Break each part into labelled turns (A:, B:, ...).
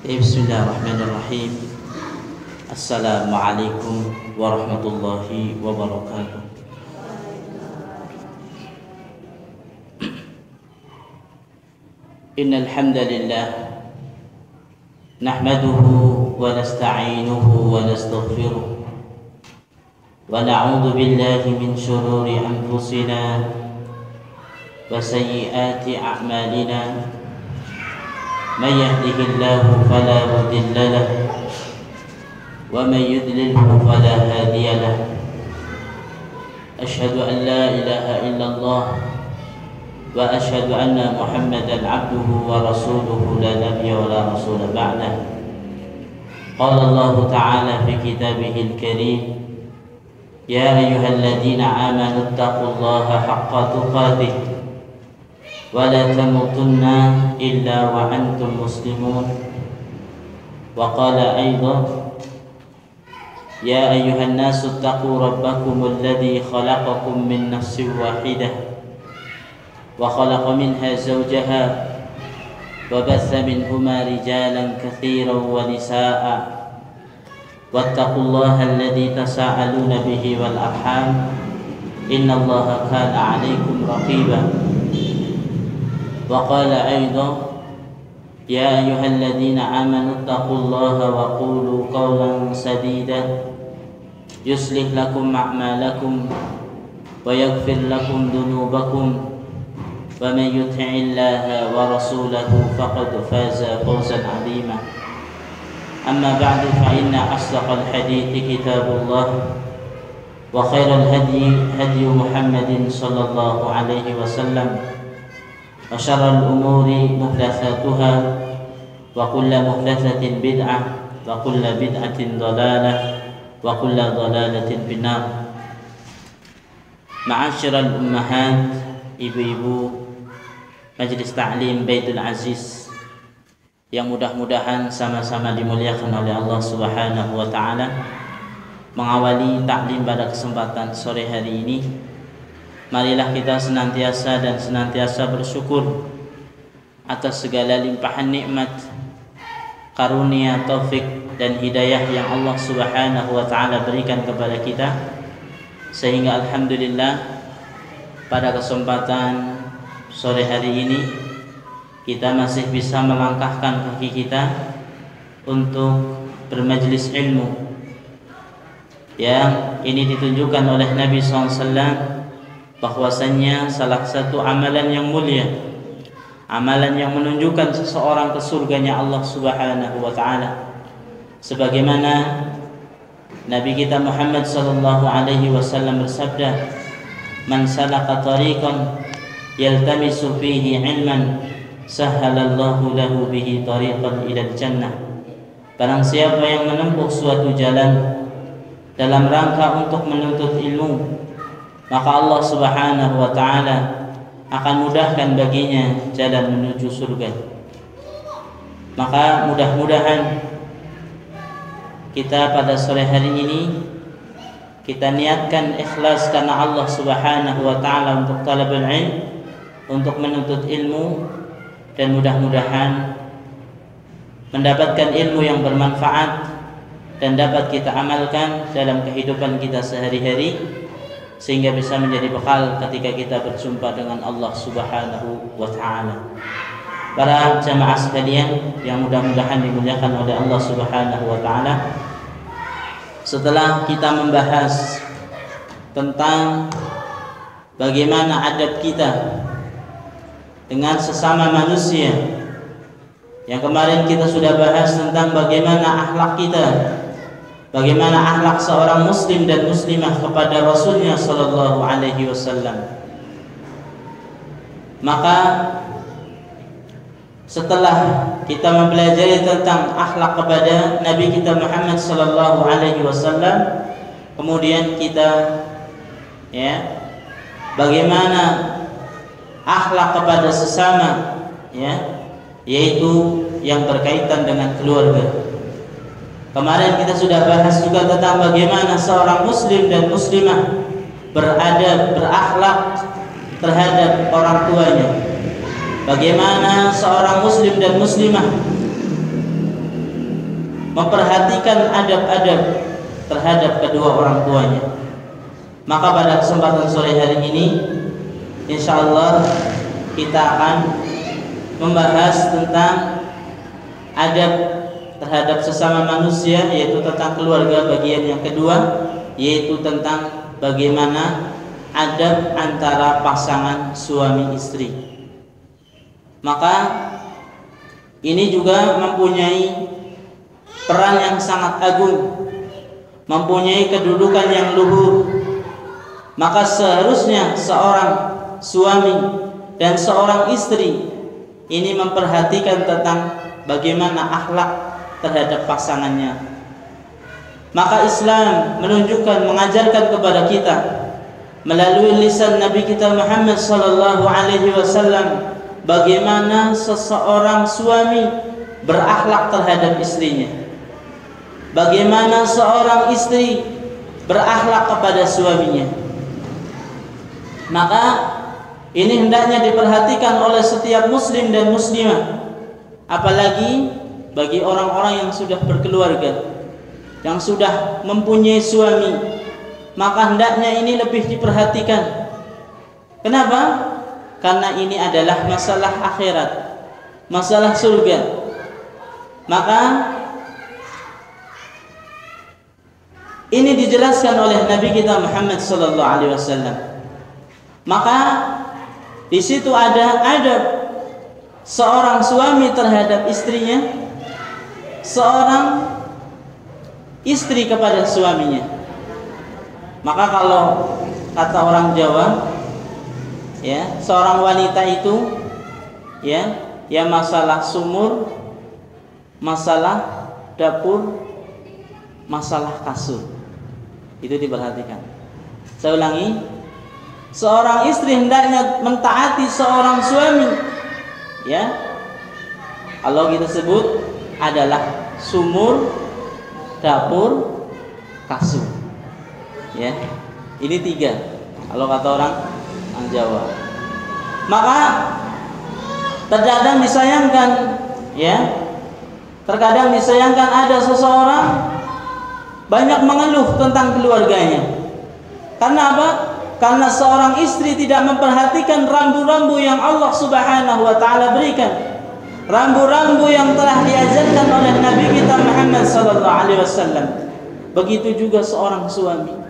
A: Bismillahirrahmanirrahim. Assalamualaikum warahmatullahi wabarakatuh. Innal hamdalillah nahmaduhu wa nasta'inuhu wa nastaghfiruh wa na'udzu billahi min shururi anfusina wa sayyiati a'malina. من يهده الله فلا مضل له ومن يضلله فلا هادي له أشهد أن لا إله إلا الله وأشهد أن محمدا عبده ورسوله لا نبي ولا رسول بعده. قال الله تعالى في كتابه الكريم يا أيها الذين آمنوا اتقوا الله حق تقاته ولا تموتن إلا وأنتم مسلمون. وقال أيضا يا أيها الناس اتقوا ربكم الذي خلقكم من نفس واحدة وخلق منها زوجها وبث منهما رجالا كثيرا ونساء واتقوا الله الذي تساءلون به والأرحام إن الله كان عليكم رقيبا. وقال أيضا يا أيها الذين آمنوا اتقوا الله وقولوا قولا سديدا يصلح لكم أعمالكم ويغفر لكم ذنوبكم ومن يطع الله ورسوله فقد فاز فوزا عظيما. أما بعد فإن أصدق الحديث كتاب الله وخير الهدي هدي محمد صلى الله عليه وسلم وشر الأمور محدثاتها وكل محدثة بدعة وكل بدعة ضلالة وكل ضلالة في النار. Ma'asyiral ummahat, ibu-ibu Majelis Ta'lim Baitul Aziz yang mudah-mudahan sama-sama dimuliakan oleh Allah Subhanahu wa taala. Mengawali taklim pada kesempatan sore hari ini, marilah kita senantiasa bersyukur atas segala limpahan nikmat, karunia, taufik dan hidayah yang Allah Subhanahu wa taala berikan kepada kita, sehingga alhamdulillah pada kesempatan sore hari ini kita masih bisa melangkahkan kaki kita untuk bermajlis ilmu yang ini ditunjukkan oleh Nabi SAW bahwasannya salah satu amalan yang mulia, amalan yang menunjukkan seseorang ke surganya Allah Subhanahu wa taala, sebagaimana Nabi kita Muhammad sallallahu alaihi wasallam bersabda, "Man salaka tariqan yaltamisu fihi ilman, sahhalallahu lahu bihi tariqan ilal jannah." Barang siapa yang menempuh suatu jalan dalam rangka untuk menuntut ilmu, maka Allah Subhanahu wa taala akan mudahkan baginya jalan menuju surga. Maka mudah-mudahan kita pada sore hari ini kita niatkan ikhlas karena Allah Subhanahu wa taala untuk talabul ilm, untuk menuntut ilmu, dan mudah-mudahan mendapatkan ilmu yang bermanfaat dan dapat kita amalkan dalam kehidupan kita sehari-hari, sehingga bisa menjadi bekal ketika kita berjumpa dengan Allah Subhanahu wa taala. Para jamaah sekalian yang mudah-mudahan dimuliakan oleh Allah Subhanahu wa taala, setelah kita membahas tentang bagaimana adab kita dengan sesama manusia, yang kemarin kita sudah bahas tentang bagaimana akhlak kita, bagaimana akhlak seorang muslim dan muslimah kepada Rasulnya sallallahu alaihi wasallam. Maka setelah kita mempelajari tentang akhlak kepada Nabi kita Muhammad sallallahu alaihi wasallam, kemudian kita bagaimana akhlak kepada sesama, yaitu yang berkaitan dengan keluarga. Kemarin kita sudah bahas juga tentang bagaimana seorang muslim dan muslimah beradab, berakhlak terhadap orang tuanya. Bagaimana seorang muslim dan muslimah memperhatikan adab-adab terhadap kedua orang tuanya. Maka pada kesempatan sore hari ini insyaallah kita akan membahas tentang adab terhadap sesama manusia, yaitu tentang keluarga bagian yang kedua, yaitu tentang bagaimana adab antara pasangan suami istri. Maka ini juga mempunyai peran yang sangat agung, mempunyai kedudukan yang luhur. Maka seharusnya seorang suami dan seorang istri ini memperhatikan tentang bagaimana akhlak terhadap pasangannya. Maka Islam menunjukkan, mengajarkan kepada kita melalui lisan Nabi kita Muhammad sallallahu alaihi wasallam bagaimana seseorang suami berakhlak terhadap istrinya, bagaimana seorang istri berakhlak kepada suaminya. Maka ini hendaknya diperhatikan oleh setiap muslim dan muslimah, apalagi bagi orang-orang yang sudah berkeluarga, yang sudah mempunyai suami. Maka hendaknya ini lebih diperhatikan. Kenapa? Karena ini adalah masalah akhirat, masalah surga. Maka ini dijelaskan oleh Nabi kita Muhammad sallallahu alaihi wasallam. Maka di situ ada adab seorang suami terhadap istrinya, seorang istri kepada suaminya. Maka kalau kata orang Jawa, ya, seorang wanita itu ya masalah sumur, masalah dapur, masalah kasur. Itu diperhatikan. Saya ulangi, seorang istri hendaknya mentaati seorang suami. Ya, kalau kita sebut adalah sumur, dapur, kasur. Ya, ini 3 kalau kata orang Jawa. Maka terkadang disayangkan, ya, terkadang disayangkan ada seseorang banyak mengeluh tentang keluarganya. Karena apa? Karena seorang istri tidak memperhatikan rambu-rambu yang Allah Subhanahu wa taala berikan, rambu-rambu yang telah diajarkan oleh Nabi kita Muhammad sallallahu alaihi wasallam. Begitu juga seorang suami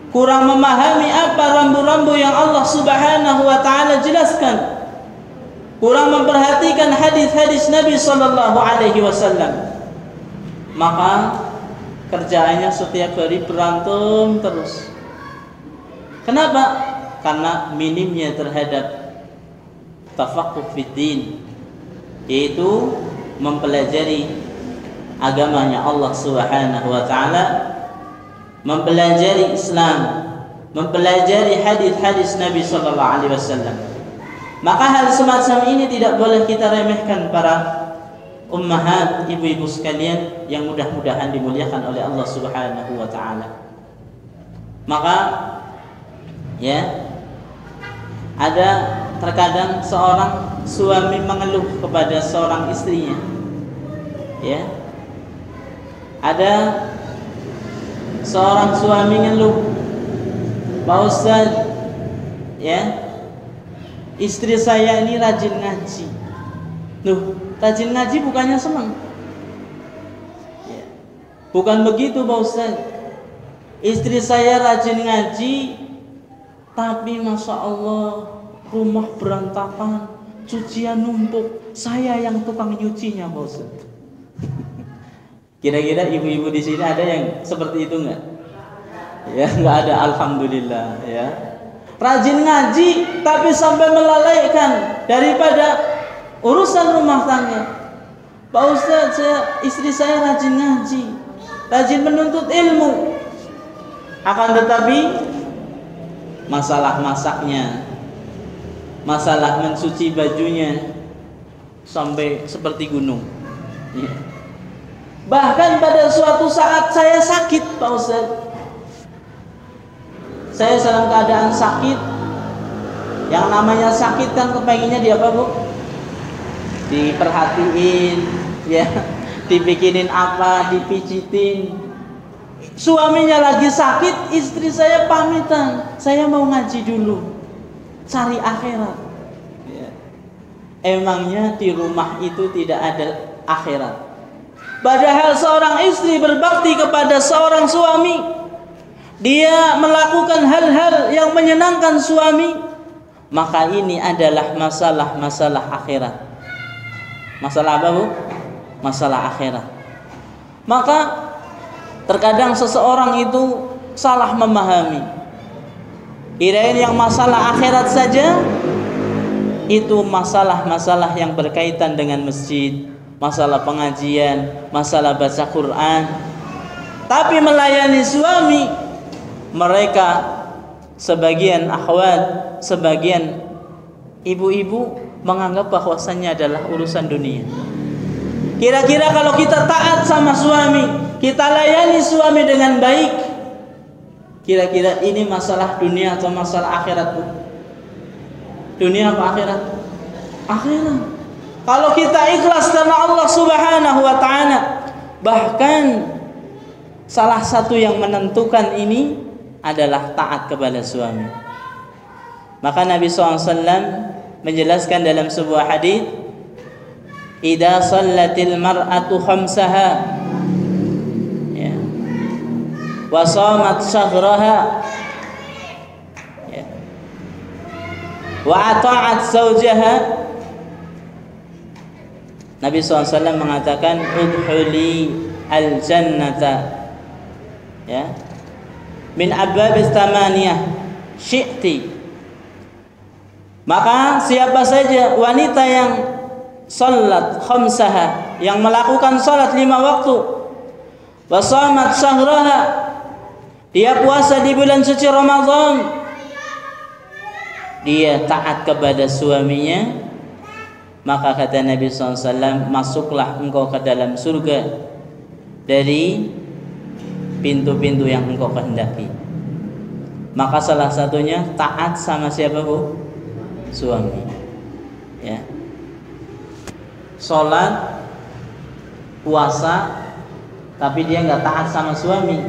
A: kurang memahami apa rambu-rambu yang Allah Subhanahu wa taala jelaskan, kurang memperhatikan hadis-hadis Nabi sallallahu alaihi wasallam, maka kerjaannya setiap hari berantem terus. Kenapa? Karena minimnya terhadap tafaqquh fid din, yaitu mempelajari agamanya Allah Subhanahu wa taala, mempelajari Islam, mempelajari hadis-hadis Nabi sallallahu alaihi wasallam. Maka hal semacam ini tidak boleh kita remehkan para ummahat, ibu-ibu sekalian yang mudah-mudahan dimuliakan oleh Allah Subhanahu wa taala. Maka ya, ada terkadang seorang suami mengeluh kepada seorang istrinya. Ya. Ada seorang suami ngeluh, Pak Ustaz, ya, istri saya ini rajin ngaji. Loh, rajin ngaji bukannya senang? Ya. Bukan begitu Pak Ustaz. Istri saya rajin ngaji, tapi masya Allah rumah berantakan, cucian numpuk, saya yang tukang nyucinya Pak Ustaz. Kira-kira ibu-ibu di sini ada yang seperti itu enggak? Ya, enggak ada, alhamdulillah ya. Rajin ngaji tapi sampai melalaikan daripada urusan rumah tangga. Pak Ustaz, istri saya rajin ngaji, rajin menuntut ilmu. Akan tetapi masalah masaknya, masalah mencuci bajunya sampai seperti gunung. Ya. Bahkan pada suatu saat saya sakit, Pak Ustaz. Saya dalam keadaan sakit. Yang namanya sakit kan kepengennya di apa, Bu? Diperhatiin, ya. dibikinin apa, dipijitin. Suaminya lagi sakit, istri saya pamitan, saya mau ngaji dulu, cari akhirat. Ya. Emangnya di rumah itu tidak ada akhirat? Padahal seorang istri berbakti kepada seorang suami, dia melakukan hal-hal yang menyenangkan suami, maka ini adalah masalah akhirat. Masalah apa, Bu? Masalah akhirat. Maka terkadang seseorang itu salah memahami. Kirain yang masalah akhirat saja itu masalah-masalah yang berkaitan dengan masjid, masalah pengajian, masalah baca Quran. Tapi melayani suami, mereka sebagian akhwat, sebagian ibu-ibu menganggap bahwasannya adalah urusan dunia. Kira-kira kalau kita taat sama suami, kita layani suami dengan baik, kira-kira ini masalah dunia atau masalah akhirat, Bu? Dunia apa akhirat? Akhirat. Kalau kita ikhlas karena Allah Subhanahu wa ta'ala, bahkan salah satu yang menentukan ini adalah taat kepada suami. Maka Nabi SAW menjelaskan dalam sebuah hadis, idza shallatil mar'atu khamsaha, ya, wa shamat shahraha, ya, wa ata'at zawjaha. Nabi SAW mengatakan udkhuli al-jannata, ya, min abwabis tamaniyah syi'ti. Maka siapa saja wanita yang salat khamsaha, yang melakukan salat 5 waktu, wa shamat syahraha, dia puasa di bulan suci Ramadan, dia taat kepada suaminya, maka kata Nabi SAW, masuklah engkau ke dalam surga dari pintu-pintu yang engkau kehendaki. Maka salah satunya taat sama siapa, Bu? Suami. Ya. Sholat, puasa, tapi dia nggak taat sama suami,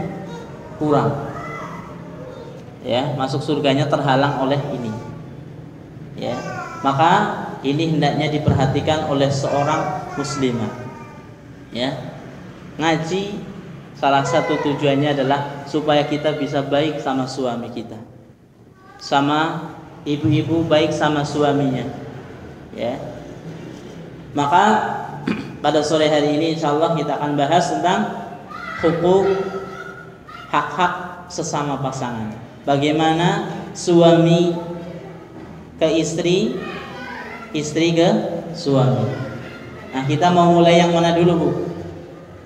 A: kurang. Ya, masuk surganya terhalang oleh ini. Ya, maka ini hendaknya diperhatikan oleh seorang muslimah. Ya, ngaji salah satu tujuannya adalah supaya kita bisa baik sama suami kita, sama ibu-ibu baik sama suaminya. Ya, maka pada sore hari ini insyaallah kita akan bahas tentang hukuk, hak-hak sesama pasangan. Bagaimana suami ke istri, istri ke suami. Nah, kita mau mulai yang mana dulu, Bu?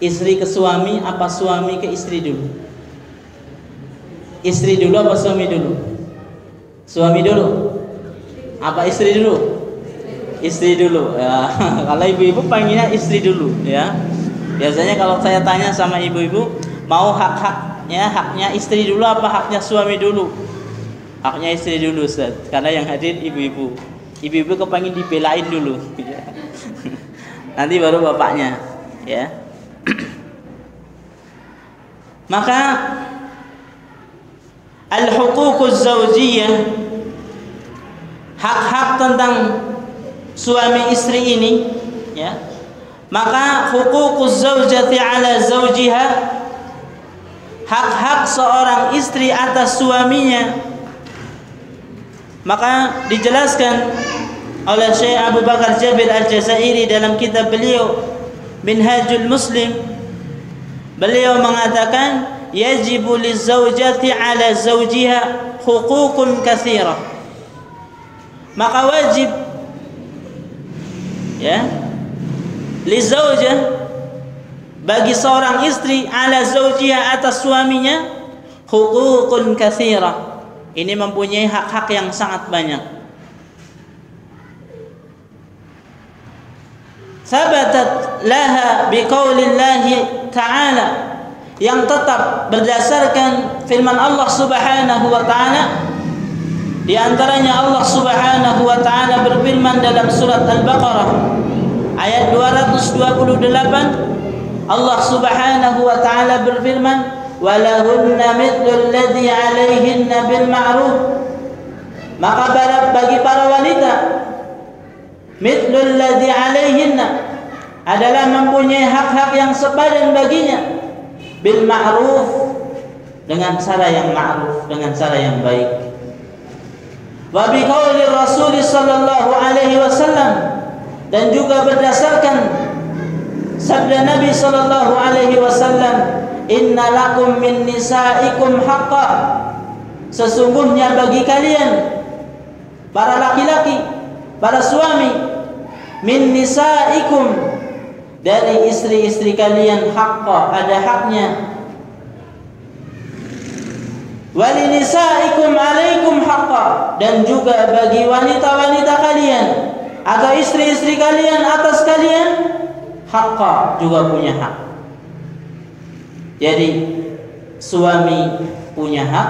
A: Istri ke suami apa suami ke istri dulu? Istri dulu apa suami dulu? Suami dulu. Apa istri dulu? Istri dulu. Ya, kalau ibu-ibu pengennya istri dulu, ya. Biasanya kalau saya tanya sama ibu-ibu, mau haknya istri dulu apa haknya suami dulu? Haknya istri dulu, Ustaz. Karena yang hadir ibu-ibu. Ibu-ibu kepengen dibelain dulu, ya. Nanti baru bapaknya, ya. Maka al-huququz zawjiyah, hak-hak tentang suami istri ini, ya. Maka huququz zawjati ala zawjiha, hak-hak seorang istri atas suaminya, maka dijelaskan oleh Syekh Abu Bakar Jabir Al-Jazairi dalam kitab beliau Minhajul Muslim. Beliau mengatakan yajibu lizawjati ala zawjiha huququn katsirah. Maka wajib, ya, lizawjah, bagi seorang istri, ala zawjiha, atas suaminya, huququn katsirah. Ini mempunyai hak-hak yang sangat banyak. Sabatat laha biqaulillahi ta'ala, yang tetap berdasarkan firman Allah Subhanahu wa ta'ala. Di antaranya Allah Subhanahu wa ta'ala berfirman dalam surat Al-Baqarah ayat 228, Allah Subhanahu wa taala berfirman, "Walahunna mithlu alladhi 'alaihinna bil ma'ruf." Maka bagi para wanita, mithlu alladhi 'alaihinna adalah mempunyai hak-hak yang sepadan baginya, bil ma'ruf, dengan cara yang ma'ruf, dengan cara yang baik. Wa bi qauli Rasul sallallahu alaihi wasallam, dan juga berdasarkan sabda Nabi sallallahu alaihi wasallam, "Inna lakum min nisaikum haqqan." Sesungguhnya bagi kalian para laki-laki, para suami, min nisaikum, dari istri-istri kalian, haqqa, ada haknya. Walinisaikum alaikum haqqa, dan juga bagi wanita-wanita kalian atau istri-istri kalian atas kalian, haqqa, juga punya hak. Jadi suami punya hak,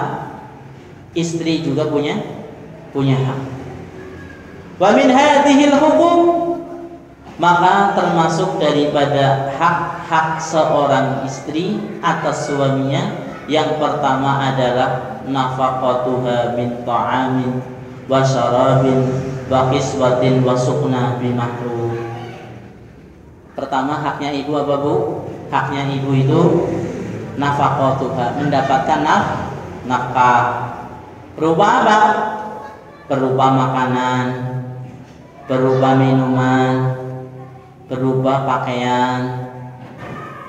A: istri juga punya hak. Wa min hadhil huquq, maka termasuk daripada hak-hak seorang istri atas suaminya, yang pertama adalah nafaqatuha min ta'amin wa syarabin wa kiswatin wa suqna bi ma'ruf. Pertama, haknya ibu apa Bu? Haknya ibu itu nafaqatuha, mendapatkan nafkah. Berupa apa? Berupa makanan, berupa minuman, berupa pakaian,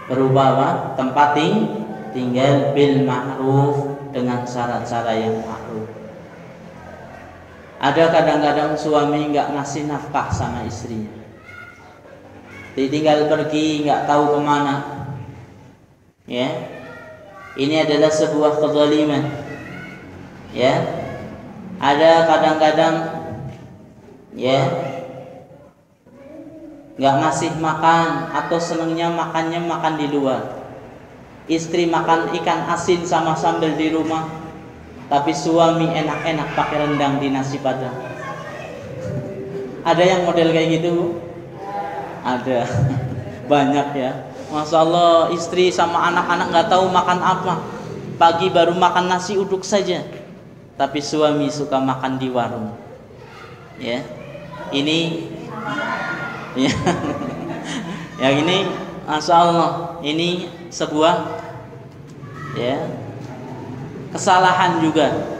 A: berupa apa? Tempat tinggal bil ma'ruf, dengan cara-cara yang ma'ruf. Ada kadang-kadang suami nggak ngasih nafkah sama istrinya, ditinggal pergi nggak tahu kemana. Ya, ini adalah sebuah kezaliman. Ya, ada kadang-kadang ya nggak ngasih makan, atau senangnya makannya makan di luar. Istri makan ikan asin sama sambal di rumah, tapi suami enak-enak pakai rendang di nasi padang. Ada yang model kayak gitu Bu? Ada. Banyak ya. Masya Allah, istri sama anak-anak nggak tahu makan apa. Pagi baru makan nasi uduk saja, tapi suami suka makan di warung. Ya, ini ya, yang ini Masya Allah, ini sebuah ya kesalahan juga.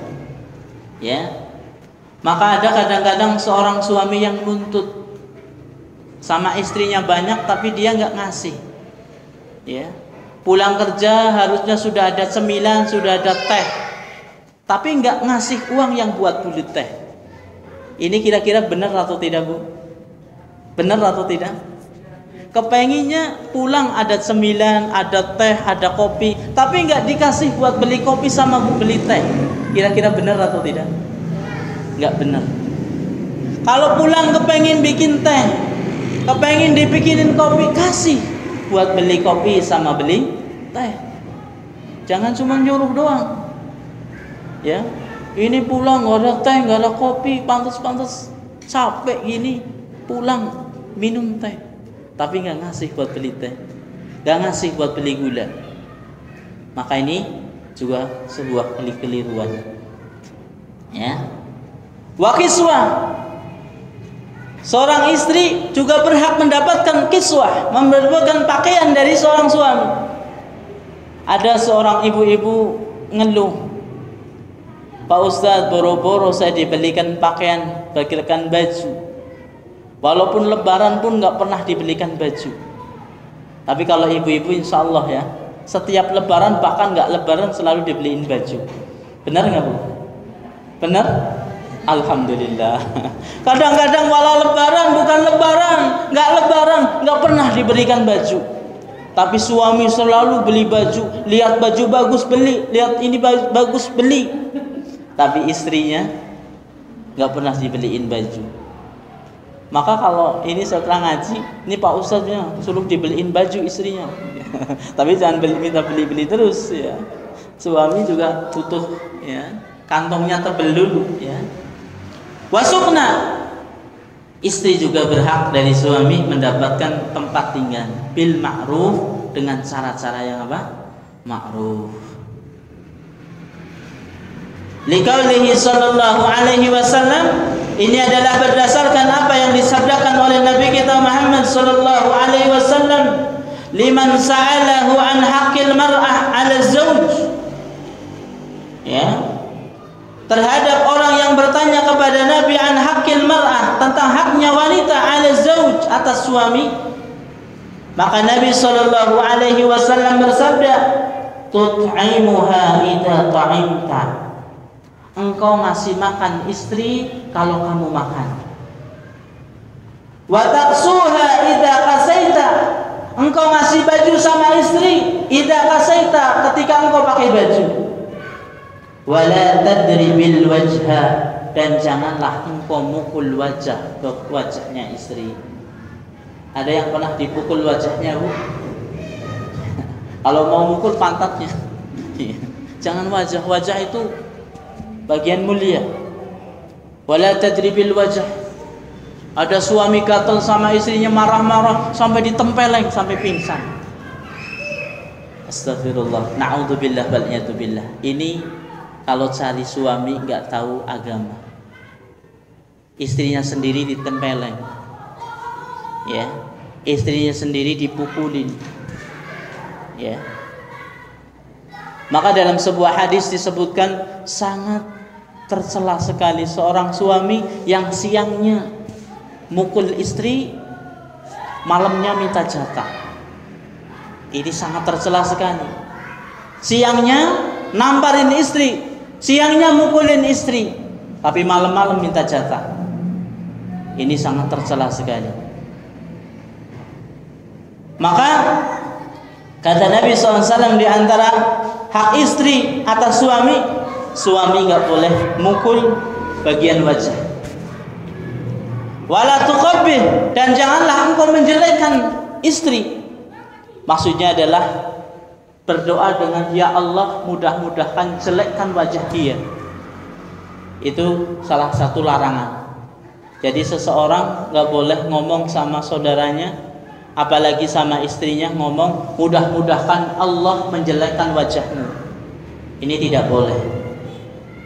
A: Ya, maka ada kadang-kadang seorang suami yang nuntut sama istrinya banyak, tapi dia nggak ngasih. Ya, pulang kerja harusnya sudah ada cemilan, sudah ada teh, tapi nggak ngasih uang yang buat beli teh. Ini kira-kira benar atau tidak Bu? Benar atau tidak? Kepenginnya pulang ada cemilan, ada teh, ada kopi, tapi nggak dikasih buat beli kopi sama beli teh. Kira-kira benar atau tidak? Nggak benar. Kalau pulang kepengin bikin teh, kepengin dibikinin kopi, kasih buat beli kopi sama beli teh. Jangan cuma nyuruh doang. Ya, ini pulang nggak ada teh, nggak ada kopi, pantas-pantas capek gini, pulang minum teh, tapi nggak ngasih buat beli teh, nggak ngasih buat beli gula. Maka ini juga sebuah kekeliruan. Ya, wa kiswah, seorang istri juga berhak mendapatkan kiswah, mendapatkan pakaian dari seorang suami. Ada seorang ibu-ibu ngeluh, Pak Ustadz, boro-boro saya dibelikan pakaian, belikan baju. Walaupun lebaran pun nggak pernah dibelikan baju. Tapi kalau ibu-ibu insya Allah ya, setiap lebaran, bahkan nggak lebaran selalu dibeliin baju. Benar nggak Bu? Benar? Alhamdulillah. Kadang-kadang walau lebaran, bukan lebaran, nggak pernah diberikan baju. Tapi suami selalu beli baju. Lihat baju bagus beli, lihat ini bagus beli. Tapi istrinya nggak pernah dibeliin baju. Maka kalau ini setelah ngaji, ini Pak Ustadznya suruh dibeliin baju istrinya. Tapi jangan minta beli terus ya. Suami juga butuh ya, kantongnya terbelul ya. Wasukna, istri juga berhak dari suami mendapatkan tempat tinggal bil ma'ruf, dengan cara-cara yang apa? Ma'ruf. Liqaulihi sallallahu alaihi wasallam, ini adalah berdasarkan apa yang disabdakan oleh Nabi kita Muhammad sallallahu alaihi wasallam, liman sa'alahu an haqqil mar'ah 'ala zawj. Ya. Terhadap orang yang bertanya kepada Nabi an haqqil mar'ah, tentang haknya wanita 'ala zawj, atas suami, maka Nabi sallallahu alaihi wasallam bersabda, tut'imuha idza ta'imta. Engkau ngasih makan istri kalau kamu makan. Wa taqsuha idza qasaita. Engkau ngasih baju sama istri idza qasaita, ketika engkau pakai baju. Wala tadribil wajha, dan janganlah engkau mukul wajah ke wajahnya istri. Ada yang pernah dipukul wajahnya, Bu? Kalau mau mukul pantatnya. Jangan wajah. Wajah itu bagian mulia. Wala tadribil wajah. Ada suami gatel sama istrinya, marah-marah sampai ditempeleng sampai pingsan. Astagfirullah. Na'udzubillah wal iyadu billah. Ini kalau cari suami enggak tahu agama. Istrinya sendiri ditempeleng. Ya, istrinya sendiri dipukulin. Ya. Maka dalam sebuah hadis disebutkan sangat tercela sekali seorang suami yang siangnya mukul istri, malamnya minta jatah. Ini sangat tercela sekali. Siangnya namparin istri, siangnya mukulin istri, tapi malam-malam minta jatah. Ini sangat tercela sekali. Maka kata Nabi SAW, di antara hak istri atas suami, suami nggak boleh mukul bagian wajah. Wala tuqabbih, dan janganlah engkau menjelekkan istri. Maksudnya adalah berdoa dengan, ya Allah, mudah-mudahan jelekkan wajah dia. Itu salah satu larangan. Jadi seseorang nggak boleh ngomong sama saudaranya, apalagi sama istrinya, ngomong mudah-mudahan Allah menjelekkan wajahmu. Ini tidak boleh.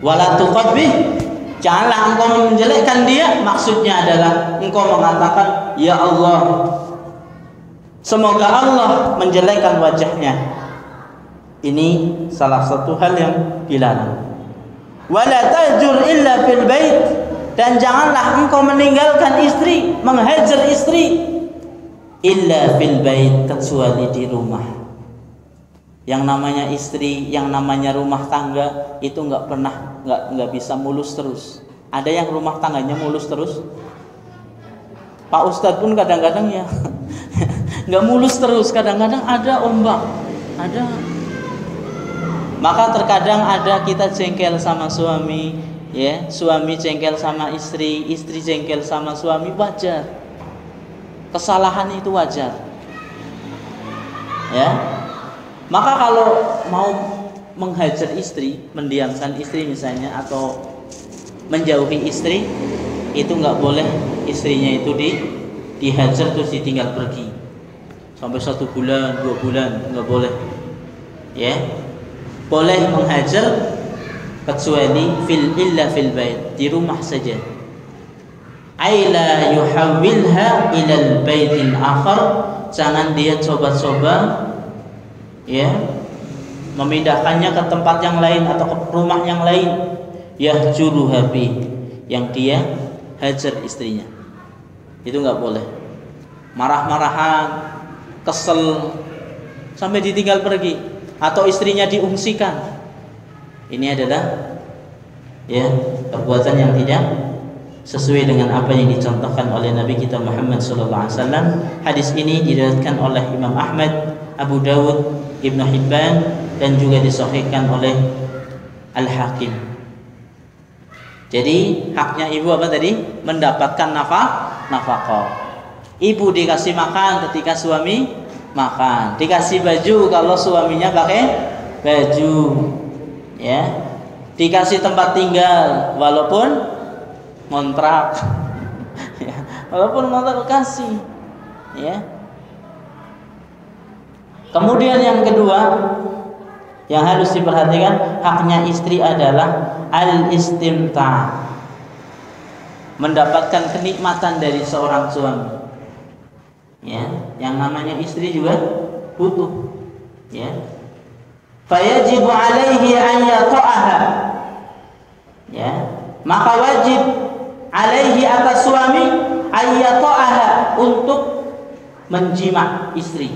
A: Wala tuqabbih, janganlah engkau menjelekkan dia. Maksudnya adalah engkau mengatakan, ya Allah, semoga Allah menjelekkan wajahnya. Ini salah satu hal yang dilarang. Wala tahjur illa fil bait, dan janganlah engkau meninggalkan istri, menghajar istri, illa fil bait, kecuali di rumah. Yang namanya istri, yang namanya rumah tangga itu nggak bisa mulus terus. Ada yang rumah tangganya mulus terus. Pak Ustadz pun kadang-kadang ya nggak mulus terus. Kadang-kadang ada ombak, ada. Maka terkadang ada kita jengkel sama suami, ya, suami jengkel sama istri, istri jengkel sama suami, wajar. Kesalahan itu wajar. Ya. Maka kalau mau menghajar istri, mendiamkan istri misalnya, atau menjauhi istri, itu nggak boleh istrinya itu dihajar terus ditinggal pergi sampai 1 bulan 2 bulan, nggak boleh. Ya, boleh menghajar kecuali illa fil bait, di rumah saja. Aila yuhawilha ilal baitin akhar, jangan dia coba-coba, ya, memindahkannya ke tempat yang lain atau ke rumah yang lain. Yahjuruha bi, yang dia hajar istrinya. Itu nggak boleh. Marah-marahan, kesel sampai ditinggal pergi, atau istrinya diungsikan. Ini adalah, ya, perbuatan yang tidak sesuai dengan apa yang dicontohkan oleh Nabi kita Muhammad SAW. Hadis ini diriwayatkan oleh Imam Ahmad, Abu Dawud, Ibnu Hibban, dan juga disahihkan oleh Al-Hakim. Jadi haknya ibu apa tadi? Mendapatkan nafkah. Ibu dikasih makan ketika suami makan, dikasih baju kalau suaminya pakai baju, ya, dikasih tempat tinggal walaupun ngontrak, walaupun ngontrak kasih, ya. Kemudian yang kedua yang harus diperhatikan, haknya istri adalah al-istimta', mendapatkan kenikmatan dari seorang suami. Ya, yang namanya istri juga butuh. Ya, fayajibu alaihi an yata'aha. Ya, maka wajib alaihi atas suami an yata'aha, untuk menjima istri,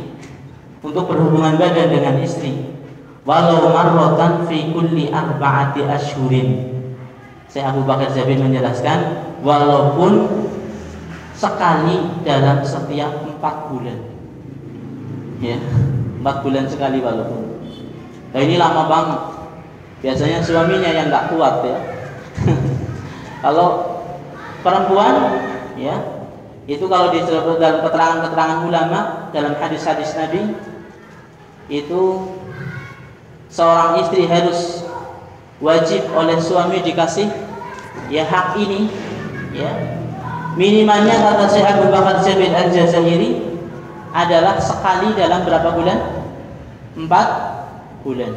A: untuk berhubungan badan dengan istri, walau marratan fi kulli arba'ati ashhurin. Syekh Abu Bakar Jabir menjelaskan, walaupun sekali dalam setiap 4 bulan. Ya, 4 bulan sekali walaupun. Nah, ini lama banget. Biasanya suaminya yang nggak kuat ya. Kalau perempuan, ya, itu kalau disebut dalam keterangan-keterangan ulama, dalam hadis-hadis Nabi, itu seorang istri harus wajib oleh suami dikasih ya hak ini, ya. Minimalnya kata Syekh Abu Bakar Jabir Al-Jazairi adalah sekali dalam berapa bulan? 4 bulan.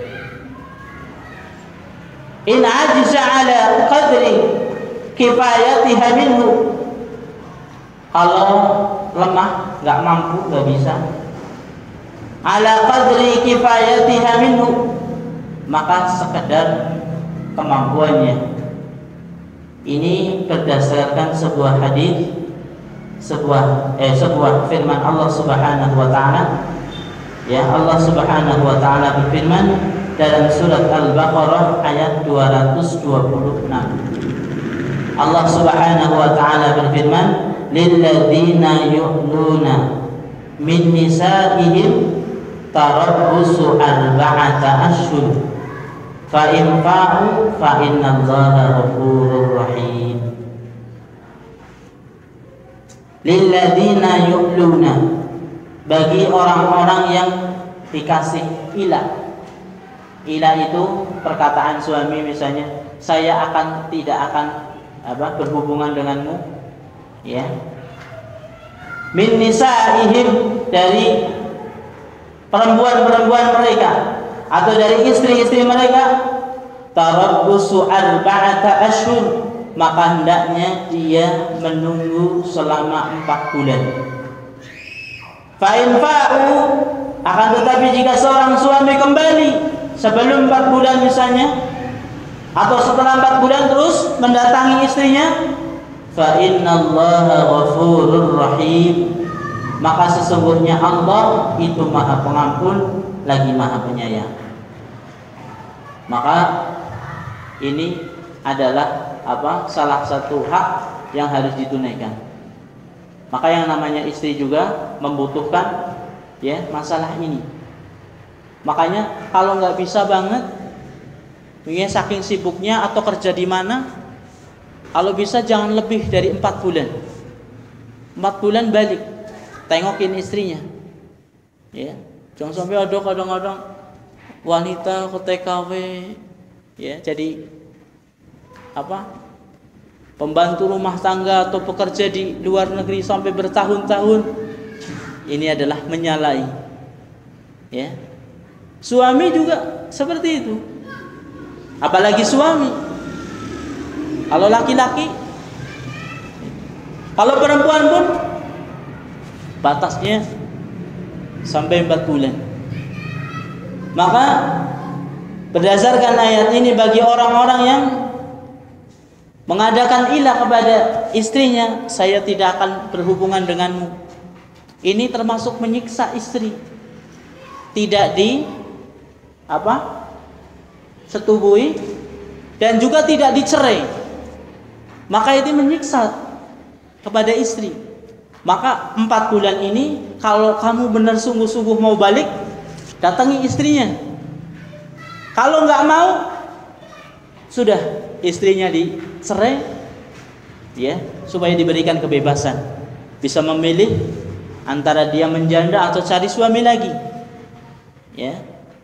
A: In ajiza ala qadri kifayatiha minhu, kalau lemah, nggak mampu, nggak bisa, ala qadri kifayatiha minhu, maka sekedar kemampuannya. Ini berdasarkan sebuah hadis, sebuah firman Allah Subhanahu wa taala. Ya, Allah Subhanahu wa taala berfirman dalam surat Al-Baqarah ayat 226. Allah Subhanahu wa taala berfirman, lilladzina yu'luna min nisa'ihim tarabbusu arba'ata ashhur fa in fa'u fa innallaha ghafurur rahim. Lilladzina yu'luna, bagi orang-orang yang dikasih ilah. Ilah itu perkataan suami, misalnya, saya tidak akan berhubungan denganmu, ya. Min nisa'ihim, dari perempuan-perempuan mereka atau dari istri-istri mereka, tarabbusu arba'ata ashhur, maka hendaknya dia menunggu selama 4 bulan. Fa in fa'u, akan tetapi jika seorang suami kembali sebelum 4 bulan misalnya, atau setelah 4 bulan terus mendatangi istrinya, fa innallaha ghafurur rahim, maka sesungguhnya Allah itu Maha Pengampun lagi Maha Penyayang. Maka ini adalah salah satu hak yang harus ditunaikan. Maka yang namanya istri juga membutuhkan ya masalah ini. Makanya kalau nggak bisa banget, ya saking sibuknya atau kerja di mana, kalau bisa jangan lebih dari 4 bulan. 4 bulan balik, tengokin istrinya. Ya, jangan sampai ada kadang-kadang wanita ke TKW, ya jadi pembantu rumah tangga atau pekerja di luar negeri sampai bertahun-tahun. Ini adalah menyalahi. Ya, suami juga seperti itu. Apalagi suami. Kalau laki-laki, kalau perempuan pun batasnya sampai 4 bulan. Maka berdasarkan ayat ini, bagi orang-orang yang mengadakan ilah kepada istrinya, saya tidak akan berhubungan denganmu, ini termasuk menyiksa istri. Tidak setubui dan juga tidak dicerai, maka itu menyiksa kepada istri. Maka 4 bulan ini, kalau kamu benar sungguh-sungguh mau balik, datangi istrinya. Kalau nggak mau, sudah istrinya dicerai, ya, supaya diberikan kebebasan, bisa memilih antara dia menjanda atau cari suami lagi. Ya,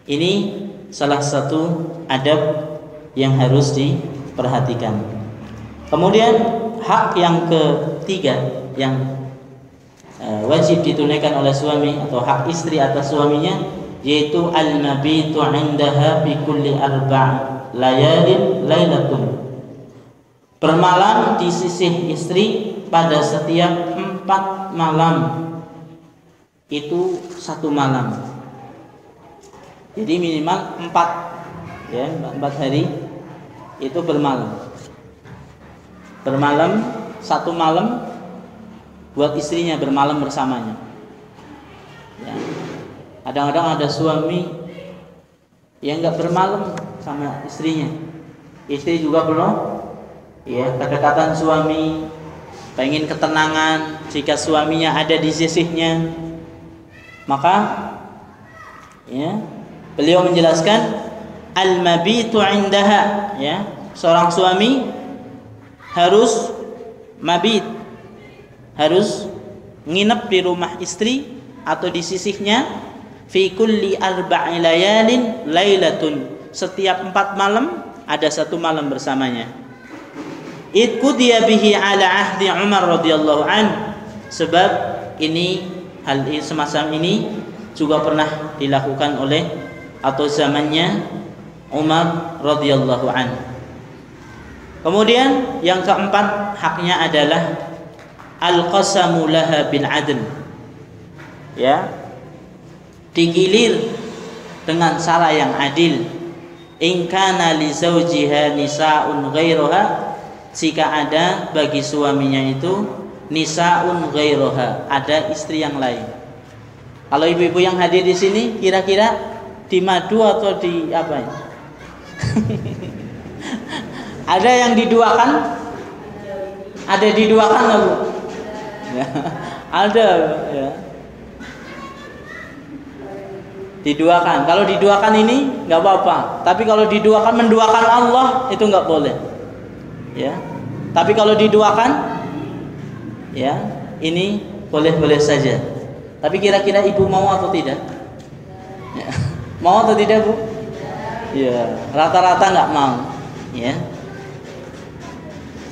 A: ini salah satu adab yang harus diperhatikan. Kemudian hak yang ketiga yang wajib ditunaikan oleh suami, atau hak istri atas suaminya, yaitu al-mabitu 'indaha bi kulli layalin lailatun, bermalam di sisi istri pada setiap 4 malam, itu 1 malam. Jadi minimal 4 ya, 4 hari itu bermalam. Bermalam 1 malam buat istrinya, bermalam bersamanya. Ya. Kadang-kadang ada suami yang nggak bermalam sama istrinya, istri juga belum. Ya, kedekatan suami, pengen ketenangan jika suaminya ada di sisinya, maka ya, beliau menjelaskan al-mabitu 'indaha, ya, seorang suami harus mabit, harus nginep di rumah istri atau di sisihnya fi kulli 4 layalin lailatun, setiap 4 malam ada 1 malam bersamanya. Idqudiya bihi ala ahdi Umar radhiyallahu an, sebab ini hal semacam ini juga pernah dilakukan oleh atau zamannya Umar radhiyallahu an. Kemudian yang keempat haknya adalah al-qasamu laha bil adl, ya, digilir dengan cara yang adil. In kana li zawjiha nisa'un ghairuha, jika ada bagi suaminya itu nisa'un ghairuha, ada istri yang lain. Kalau ibu-ibu yang hadir di sini kira-kira di madu atau di apa ya? Ada yang diduakan? Ada diduakan enggak, Bu? Ya, ada ya. Diduakan. Kalau diduakan ini nggak apa-apa. Tapi kalau diduakan menduakan Allah itu nggak boleh. Ya. Tapi kalau diduakan, ya, ini boleh-boleh saja. Tapi kira-kira ibu mau atau tidak? Ya. Mau atau tidak, Bu? Ya. Rata-rata nggak mau. Ya.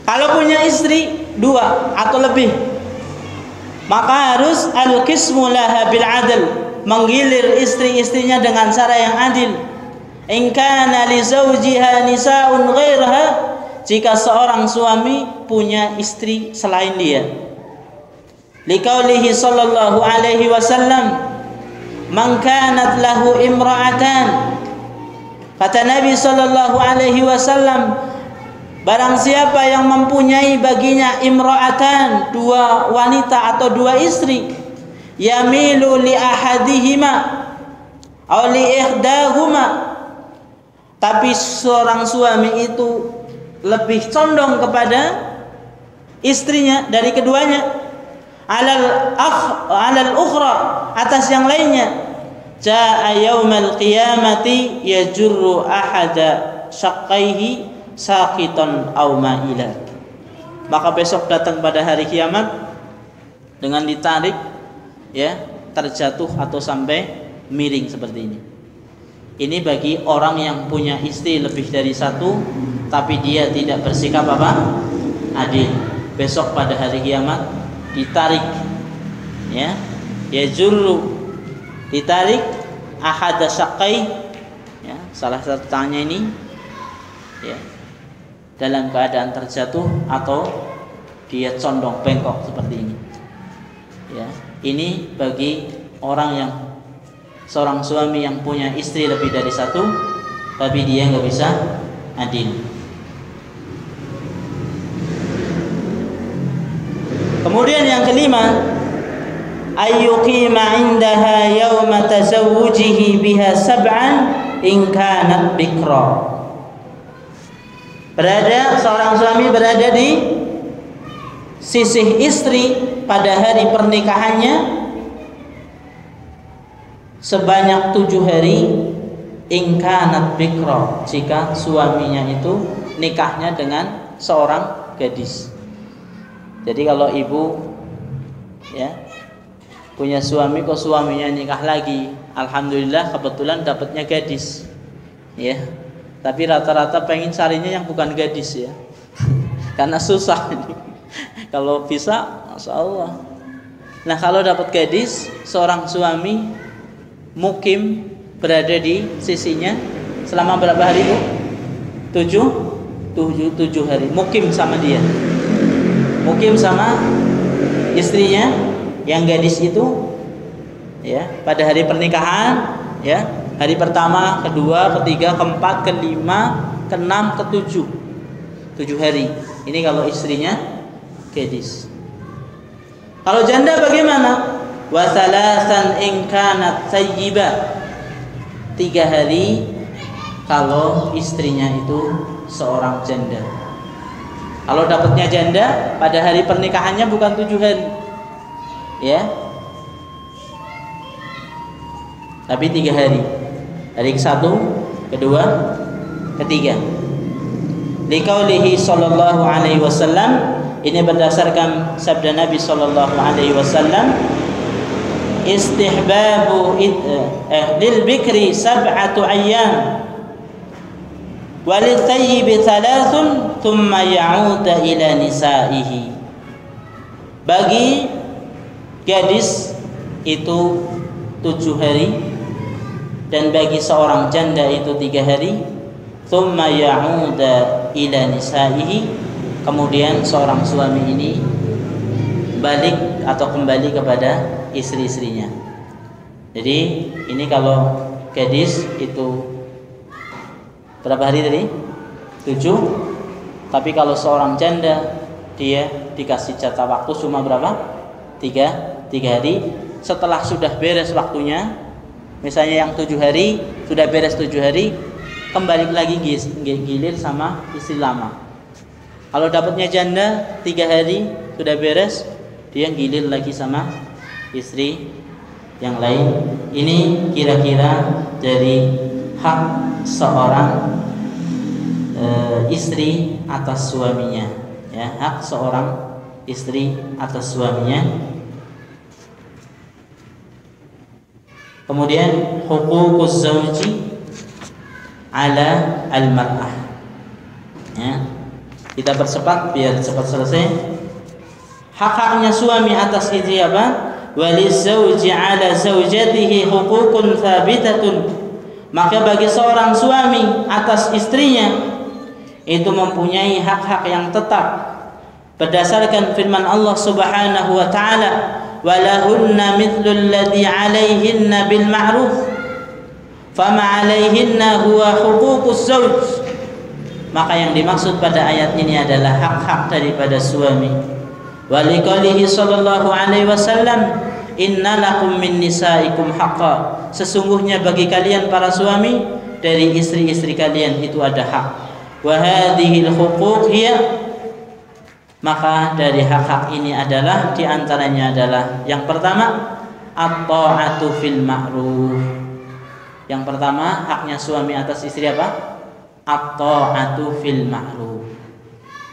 A: Kalau punya istri 2 atau lebih, maka harus al-qismu laha bil adl, menggilir istri-istrinya dengan cara yang adil. In kana li zawjiha nisa'un ghairaha, jika seorang suami punya istri selain dia. Liqaulihi sallallahu alaihi wasallam, man kanat lahu imra'atan, kata Nabi sallallahu alaihi wasallam, barang siapa yang mempunyai baginya imra'atan, 2 wanita atau 2 istri, yamilu li ahadihima aw li ihdahuma, tapi seorang suami itu lebih condong kepada istrinya dari keduanya, alal ukhra, atas yang lainnya, jaa yaumal qiyamati yajurru ahada syaqqaihi saqitan aw ma'ila, maka besok datang pada hari kiamat dengan ditarik, ya, terjatuh atau sampai miring seperti ini. Ini bagi orang yang punya istri lebih dari 1 tapi dia tidak bersikap apa? Adil. Besok pada hari kiamat ditarik, ya, yajurru, ditarik ahada syaqqai, ya, salah satu tangannya ini, ya, dalam keadaan terjatuh atau dia condong bengkok seperti ini. Ya, ini bagi orang yang seorang suami yang punya istri lebih dari 1 tapi dia nggak bisa adil. Kemudian yang kelima, ayyuqima indaha yawma tazawwujihi biha 7 in kanat bikra. Seorang suami berada di sisi istri pada hari pernikahannya sebanyak 7 hari, in kanat bikra, jika suaminya itu nikahnya dengan seorang gadis. Jadi kalau ibu, ya, punya suami, kok suaminya nikah lagi, alhamdulillah kebetulan dapatnya gadis, ya. Tapi rata-rata pengen carinya yang bukan gadis, ya, karena susah. Kalau bisa, masya Allah. Nah, kalau dapat gadis, seorang suami mukim berada di sisinya selama berapa hari Bu? 7 hari. Mukim sama dia. Mukim sama istrinya yang gadis itu, ya, pada hari pernikahan, ya, hari pertama, kedua, ketiga, keempat, kelima, keenam, ketujuh, 7 hari. Ini kalau istrinya gadis. Kalau janda bagaimana? Wa thalathan in kanat thayyiba. 3 hari kalau istrinya itu seorang janda. Kalau dapatnya janda pada hari pernikahannya bukan 7 hari, ya, tapi 3 hari. Hari ke-1, kedua, ketiga. Liqaulihi sallallahu alaihi wasallam, ini berdasarkan sabda Nabi sallallahu alaihi wasallam, istihbabu lil bikri sab'atu ayyam walil thayyibi thalathun thumma ya'uda ila nisaihi. Bagi gadis itu 7 hari dan bagi seorang janda itu 3 hari. Thumma ya'uda ila nisaihi, kemudian seorang suami ini balik atau kembali kepada istri-istrinya. Jadi ini kalau gadis itu berapa hari tadi? 7. Tapi kalau seorang janda dia dikasih jatah waktu cuma berapa? 3 hari. Setelah sudah beres waktunya, misalnya yang 7 hari sudah beres 7 hari, kembali lagi gilir sama istri lama. Kalau dapatnya janda 3 hari sudah beres, dia gilir lagi sama istri yang lain. Ini kira-kira dari hak seorang istri atas suaminya, ya, hak seorang istri atas suaminya. Kemudian huququz zawji ala al-mar'ah, ya, kita percepat biar cepat selesai. Hak-haknya suami atas istri apa? Walizawji ala zawjatihi huququn thabitatun. Maka bagi seorang suami atas istrinya itu mempunyai hak-hak yang tetap berdasarkan firman Allah Subhanahu wa taala, walahunna mithlul ladzi 'alaihinna bil ma'ruf fama 'alaihinna huwa huququs zawj. Maka yang dimaksud pada ayat ini adalah hak-hak daripada suami. Waliqalihi sallallahu alaihi wasallam, innalakum min nisaikum haqqa. Sesungguhnya bagi kalian para suami dari istri-istri kalian itu ada hak. Wa hadhil huquq hiya, maka dari hak-hak ini adalah diantaranya adalah yang pertama at-ta'atu fil ma'ruf. Yang pertama haknya suami atas istri apa? At-ta'atu fil ma'ruf.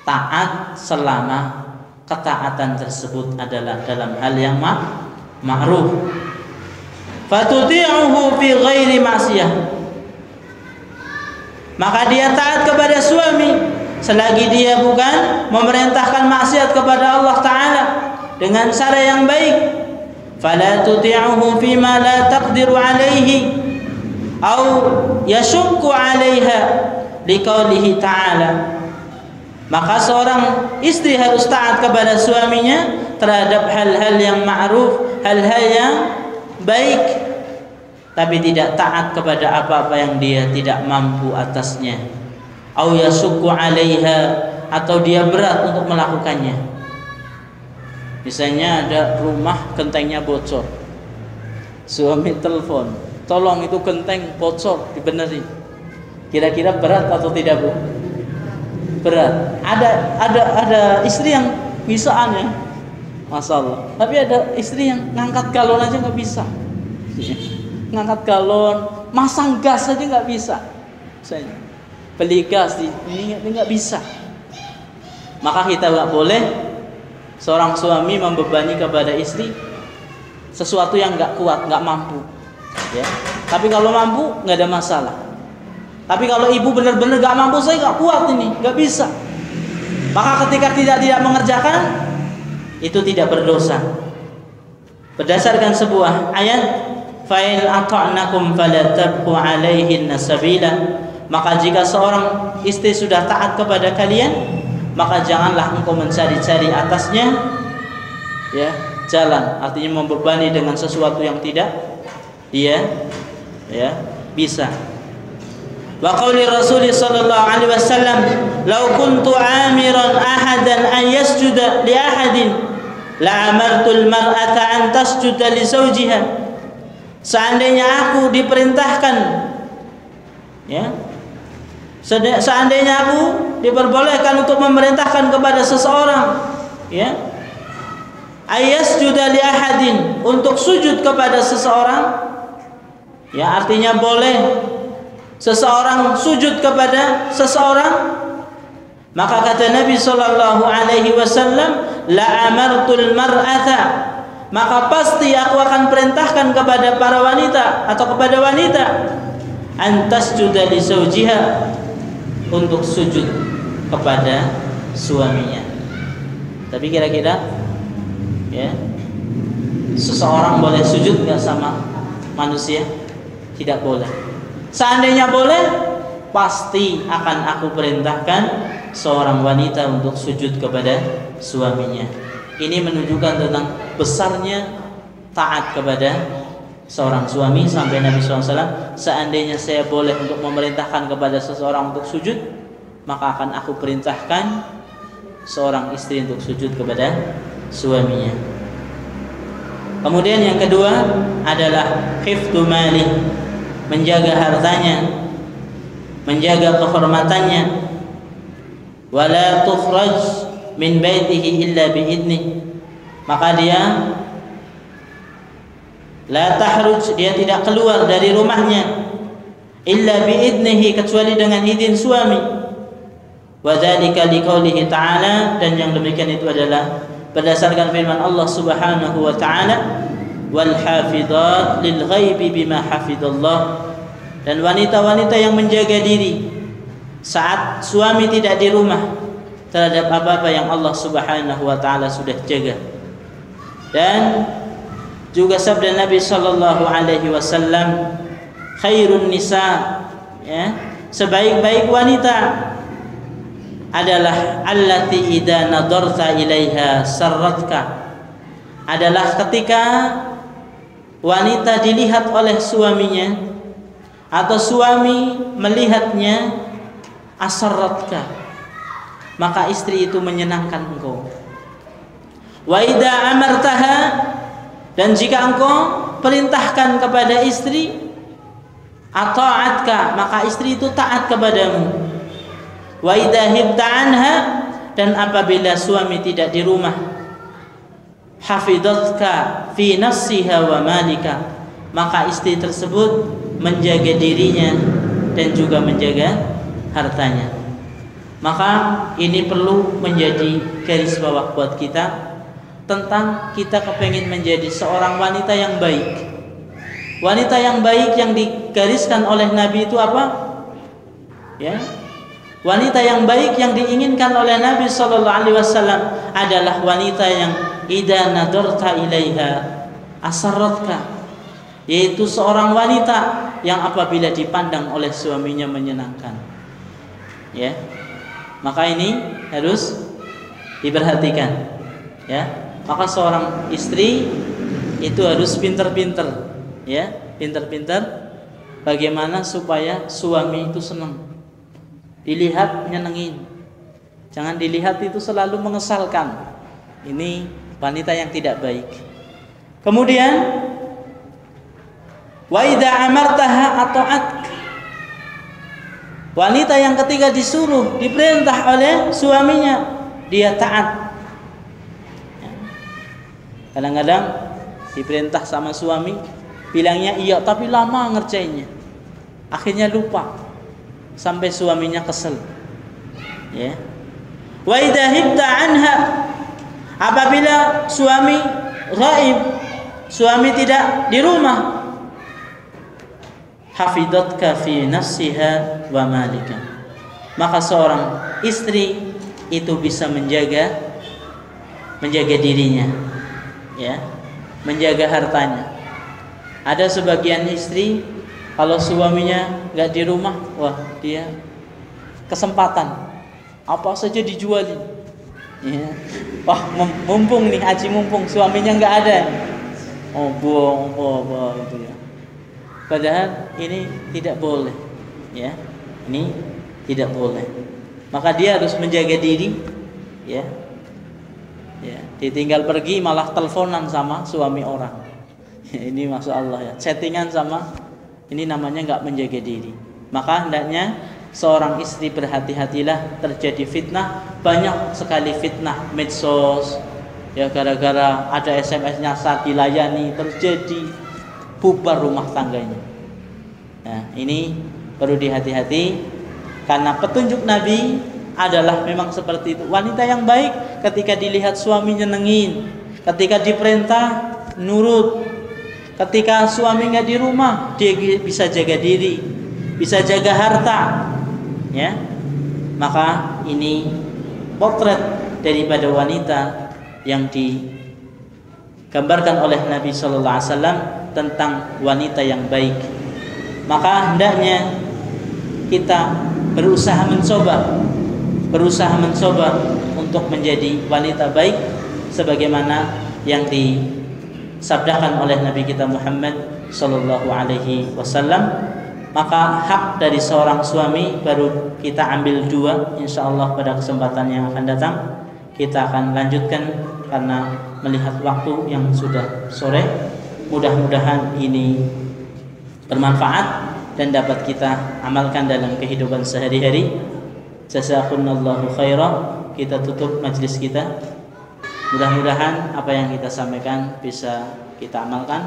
A: Taat selama ketaatan tersebut adalah dalam hal yang ma'ruf. Fatuti'uhu fi ghairi ma'siyah. Maka dia taat kepada suami selagi dia bukan memerintahkan maksiat kepada Allah Ta'ala dengan cara yang baik. Fala tuti'uhu fima la taqdiru alaihi aw yashukku alaiha liqaulihi ta'ala. Maka seorang istri harus taat kepada suaminya terhadap hal-hal yang ma'ruf, hal-hal yang baik, tapi tidak taat kepada apa-apa yang dia tidak mampu atasnya. Au yasukku 'alaiha, atau dia berat untuk melakukannya. Misalnya ada rumah gentengnya bocor. Suami telepon, "Tolong itu genteng bocor, dibenerin." Kira-kira berat atau tidak, Bu? Berat. Ada istri yang bisaan ya, masalah. Tapi ada istri yang ngangkat galon aja nggak bisa. Ngangkat galon, masang gas aja nggak bisa. Misalnya beli gas ini nggak bisa. Maka kita nggak boleh seorang suami membebani kepada istri sesuatu yang nggak kuat, nggak mampu. Ya. Tapi kalau mampu nggak ada masalah. Tapi kalau ibu benar-benar gak mampu, saya gak kuat ini, gak bisa, maka ketika tidak mengerjakan, itu tidak berdosa. Berdasarkan sebuah ayat, fa in ata'nakum fala tabqu 'alaihinna sabila. Maka jika seorang istri sudah taat kepada kalian, maka janganlah engkau mencari-cari atasnya ya jalan, artinya membebani dengan sesuatu yang tidak dia ya bisa. Wa qauli Rasul sallallahu alaihi wasallam, "Lau kuntu amiran ahadan an yasjuda li ahadin, la amartul mar'ata an tasjuda li zawjiha." Seandainya aku diperintahkan ya, seandainya aku diperbolehkan untuk memerintahkan kepada seseorang ya, ayasjuda li ahadin, untuk sujud kepada seseorang ya, artinya boleh seseorang sujud kepada seseorang, maka kata Nabi sallallahu alaihi wasallam, la amartul mar'ata, maka pasti aku akan perintahkan kepada para wanita atau kepada wanita, antasjuda li zawjiha, untuk sujud kepada suaminya. Tapi kira-kira ya, seseorang boleh sujud nggak sama manusia? Tidak boleh. Seandainya boleh, pasti akan aku perintahkan seorang wanita untuk sujud kepada suaminya. Ini menunjukkan tentang besarnya taat kepada seorang suami, sampai Nabi SAW, seandainya saya boleh untuk memerintahkan kepada seseorang untuk sujud, maka akan aku perintahkan seorang istri untuk sujud kepada suaminya. Kemudian yang kedua adalah hifdzu mali, menjaga hartanya, menjaga kehormatannya. Wala tukhraj min baitihi illa biidnih, maka dia la tahruj, dia tidak keluar dari rumahnya illa biidnihi, kecuali dengan izin suami. Wa dzalika liqaulihi ta'ala, dan yang demikian itu adalah berdasarkan firman Allah Subhanahu wa taala, wal hafizat lil ghaibi bima hafizallah, dan wanita-wanita yang menjaga diri saat suami tidak di rumah terhadap apa-apa yang Allah Subhanahu wa taala sudah jaga. Dan juga sabda Nabi sallallahu alaihi wasallam, khairun nisa, ya, sebaik-baik wanita adalah allati idza nadarta ilaiha sarratka, adalah ketika wanita dilihat oleh suaminya atau suami melihatnya, asarratka, maka istri itu menyenangkan engkau. Wa idza amartaha, dan jika engkau perintahkan kepada istri, ata'atka, maka istri itu taat kepadamu. Wa idza hibta anha, dan apabila suami tidak di rumah, hafidatka fi nafsiha wa malika, maka istri tersebut menjaga dirinya dan juga menjaga hartanya. Maka ini perlu menjadi garis bawah buat kita, tentang kita kepengin menjadi seorang wanita yang baik. Wanita yang baik yang digariskan oleh Nabi itu apa? Ya, wanita yang baik yang diinginkan oleh Nabi sallallahu alaihi wasallam adalah wanita yang idza nadarta ilaiha asarratka, yaitu seorang wanita yang apabila dipandang oleh suaminya menyenangkan. Ya. Maka ini harus diperhatikan. Ya. Maka seorang istri itu harus pintar-pintar, ya, pintar-pintar bagaimana supaya suami itu senang. Dilihat nyenengin. Jangan dilihat itu selalu mengesalkan. Ini wanita yang tidak baik. Kemudian wa idza amartaha ata'at, wanita yang ketika disuruh, diperintah oleh suaminya, dia taat. Kadang-kadang diperintah sama suami, bilangnya iya tapi lama ngerjainnya, akhirnya lupa sampai suaminya kesel. Ya. Wa idza hibta anha, apabila suami ghaib, suami tidak di rumah, hafidatka fi nafsiha wa malika, maka seorang istri itu bisa menjaga dirinya, ya, menjaga hartanya. Ada sebagian istri kalau suaminya nggak di rumah, wah dia kesempatan apa saja dijualin. Ya. Wah mumpung nih Haji, mumpung suaminya nggak ada. Oh buang gitu ya. Padahal ini tidak boleh, ya. Ini tidak boleh. Maka dia harus menjaga diri, ya. Ya, ditinggal pergi malah teleponan sama suami orang. Ini masya Allah ya, chattingan sama, ini namanya nggak menjaga diri. Maka hendaknya seorang istri berhati-hatilah, terjadi fitnah, banyak sekali fitnah medsos ya, gara-gara ada SMS-nya saat dilayani terjadi bubar rumah tangganya. Nah ini perlu dihati-hati, karena petunjuk Nabi adalah memang seperti itu. Wanita yang baik ketika dilihat suami nyenengin, ketika diperintah nurut, ketika suami nggak di rumah dia bisa jaga diri, bisa jaga harta, ya. Maka ini potret daripada wanita yang digambarkan oleh Nabi Sallallahu Alaihi Wasallam tentang wanita yang baik. Maka hendaknya kita berusaha mencoba untuk menjadi wanita baik sebagaimana yang disabdakan oleh Nabi kita Muhammad sallallahu alaihi wasallam. Maka hak dari seorang suami baru kita ambil 2, insyaallah pada kesempatan yang akan datang kita akan lanjutkan karena melihat waktu yang sudah sore. Mudah-mudahan ini bermanfaat dan dapat kita amalkan dalam kehidupan sehari-hari. Jazakumullahu khairan. Kita tutup majelis kita. Mudah-mudahan apa yang kita sampaikan bisa kita amalkan.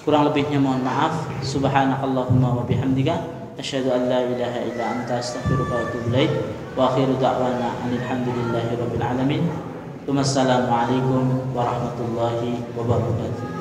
A: Kurang lebihnya mohon maaf. Subhanakallahumma wa bihamdika asyhadu an la ilaha illa anta astaghfiruka wa atubu ilaik. Wa akhiru da'wana alhamdulillahi rabbil alamin. Wassalamualaikum warahmatullahi wabarakatuh.